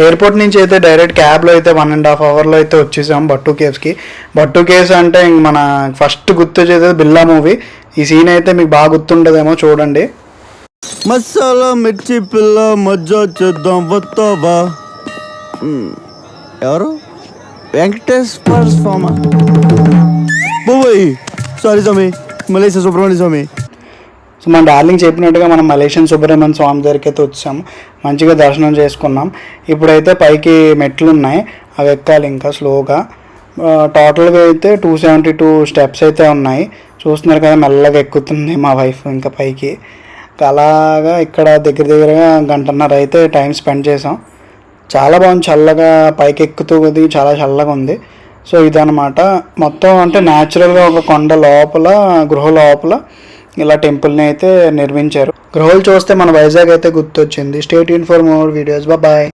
Airport నుంచి అయితే direct క్యాబ్లో అయితే 1.5 అవర్లో అయితే వచ్చేసాం బట్టు కేవ్స్కి. బట్టు కేవ్స్ అంటే ఇంక మన ఫస్ట్ గుర్తొచ్చేది బిల్లా మూవీ. ఈ సీన్ అయితే మీకు బాగా గుర్తుండదేమో, చూడండి. మసాలా మిర్చి పిల్ల మజ్జా చేద్దాం వస్తావా. ఎవరు? వెంకటేశ్వర స్వామి. సారీ స్వామి, మలేషియా సుబ్రహ్మణ్య స్వామి. సో మన డార్లింగ్ చెప్పినట్టుగా మనం మలేషియన్ సుబ్రహ్మణ్య స్వామి దగ్గరికి అయితే వచ్చాము. మంచిగా దర్శనం చేసుకున్నాం. ఇప్పుడైతే పైకి మెట్లు ఉన్నాయి, అవి ఎక్కాలి ఇంకా స్లోగా. టోటల్గా అయితే 272 స్టెప్స్ అయితే ఉన్నాయి. చూస్తున్నారు కదా, మెల్లగా ఎక్కుతుంది మా వైఫ్ ఇంకా పైకి. అలాగా ఇక్కడ దగ్గరగా 1.5 గంట అయితే టైం స్పెండ్ చేసాం. చాలా బాగుంది, చల్లగా పైకి ఎక్కుతూ కొద్ది చాలా చల్లగా ఉంది. సో ఇదనమాట మొత్తం. అంటే న్యాచురల్గా ఒక కొండ లోపల, గృహ లోపల ఇలా టెంపుల్ని అయితే నిర్మించారు. గృహలు చూస్తే మన వైజాగ్ అయితే గుర్తొచ్చింది. Stay tune for more videos. Bye.